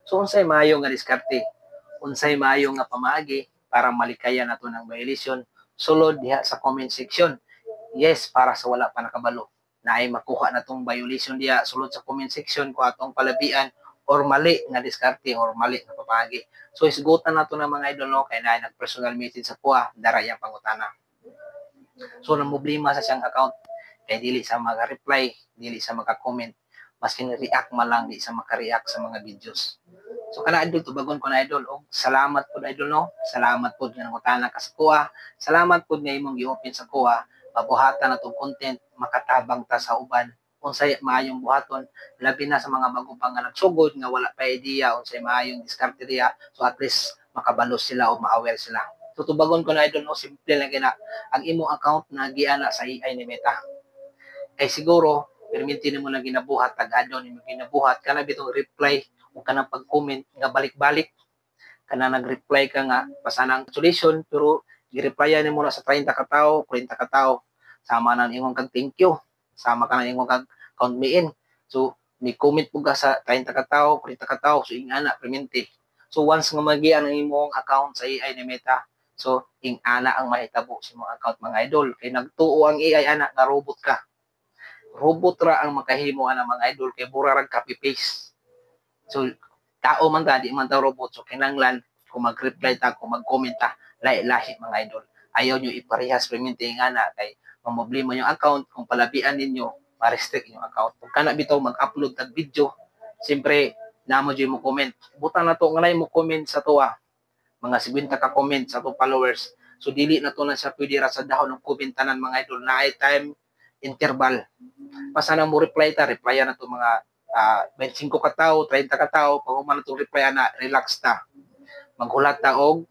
So unsay maayo nga diskarte, unsay maayo nga pamaagi para malikayan nato ng violation, sulod diha sa comment section. Yes, para sa wala pa nakabalo na ay makuha na tong violation diya sulod sa comment section ko atong palabian or mali nga diskarte or mali nga papagi. So isgutan nato na mga idol no kay naay nag-personal message sa kuha dara yang pangutana. So nang problema sa siyang account kay dili sa maka-reply, dili sa maka-comment, maski react man lang di sa maka-react sa mga videos. So kana idol tubagon ko na idol og salamat pud idol no. Salamat pud nga nangutana ka sa kuha. Salamat pud nga imong gi-open sa kuha. Mabuhatan natong content makatabang ta sa uban unsay maayong buhaton labi na sa mga bago pa nga nagsugod nga wala pa idea unsay maayong diskarte diya so at least makabalos sila o ma-aware sila. So tubagon ko na idol no simple lang gina ang imong account na giana sa AI ni Meta. Kay siguro perminti nimo na ginabuhat tag-adon nimo ginabuhat kana bitong reply o kanang pag-comment nga balik-balik kana nag-reply ka nga pasanang solution pero gi-replyan nimo na sa 30 ka tawo, 40 ka tawo sama na imong kag thank you, sama ka na imong kag count me in. So ni comment pug ka sa 30 ka tawo, 40 ka tawo so ingana perminti. So once nga magian ang imong account sa AI ni Meta, so ingana ang mahitabo sa imong account mga idol kay nagtuo ang AI ana nga robot ka. Robot ra ang makahimo ana mga idol kay mura ra copy paste. So tao man ta di man ta robot so kinahanglan kung mag-reply ta kung mag-comment ta lahi-lahi mga idol. Ayaw nyo iparehas perminti ingana kay mamoblema yung account kung palabian ninyo ma-restrict yung account. Kung kana bitaw mag-upload tag video, siyempre namo jud mo comment. Butang na to nga mo comment sa tuwa. Mga 70 ka comment sa to followers. So dili na to na siya pwede ra sa dahon ng comment tanan mga idol na time interval. Pasana mo reply ta, replyan na to mga 25 ka tawo, 30 ka tawo, pag man to reply na relax ta. Maghulat ta og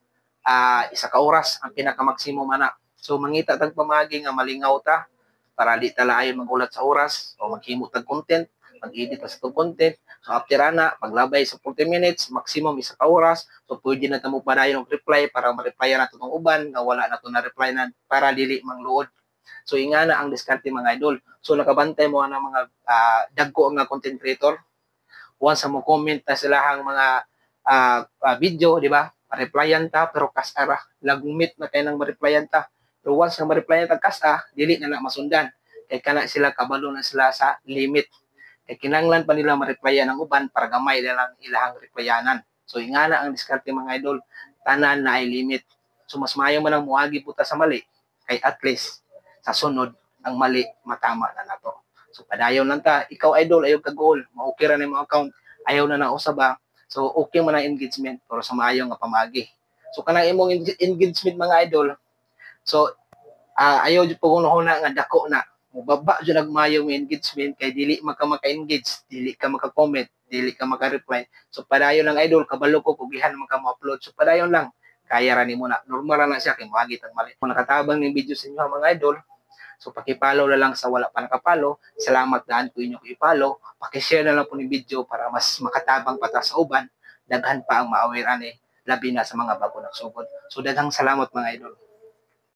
isa ka oras ang pinaka-maximum ana. So mangita tag pamagi nga malingaw ta para di ta laayon maghulat sa oras o maghimo tag content, mag-edit ta sa content. So after ana, paglabay sa 40 minutes, maximum isa ka oras. So pwede na ta mo padayon og reply para ma-replyan nato tong uban nga wala na to na reply na para dili mangluod. So ingana ang diskarte mga idol. So nakabantay mo ana mga dagko nga content creator. Once mo comment ta silahang mga video, di ba? Ma-replyan ta pero kasara lagumit na kay nang ma-replyan ta. Pero once nga ma-replyan ta kasa, dili na masundan. Kay kana sila kabalo na sila sa limit. Kay kinanglan pa nila ma-replyan ang uban para gamay na lang ilahang replyanan. So ingana ang diskarte mga idol, tanan na ay limit. So mas maayo man ang muagi puta sa mali kay at least sa sunod ang mali matama na nato. So padayon lang ta, ikaw idol ayo ka goal, ma-okay ra nimo account, ayaw na usaba. So okay man ang engagement pero sa maayo nga pamagi. So kanang imong engagement mga idol, so ayaw jud pag-una nga dako na. Mubaba jud nagmayo mo engagement kay dili maka-engage, dili ka maka-comment, dili ka maka-reply. So padayon lang idol, kabalo ko kugihan man ka mo-upload. So padayon lang kaya ra nimo na. Normal na siya kay moagi tag mali. Kung nakatabang ning video sa inyo mga idol, so paki-follow na lang sa wala pa nakapalo. Salamat daan ko inyo i-follow. Paki-share na lang po ni video para mas makatabang pa ta sa uban. Daghan pa ang ma-aware ani labi na sa mga bago nagsugod. So daghang salamat mga idol.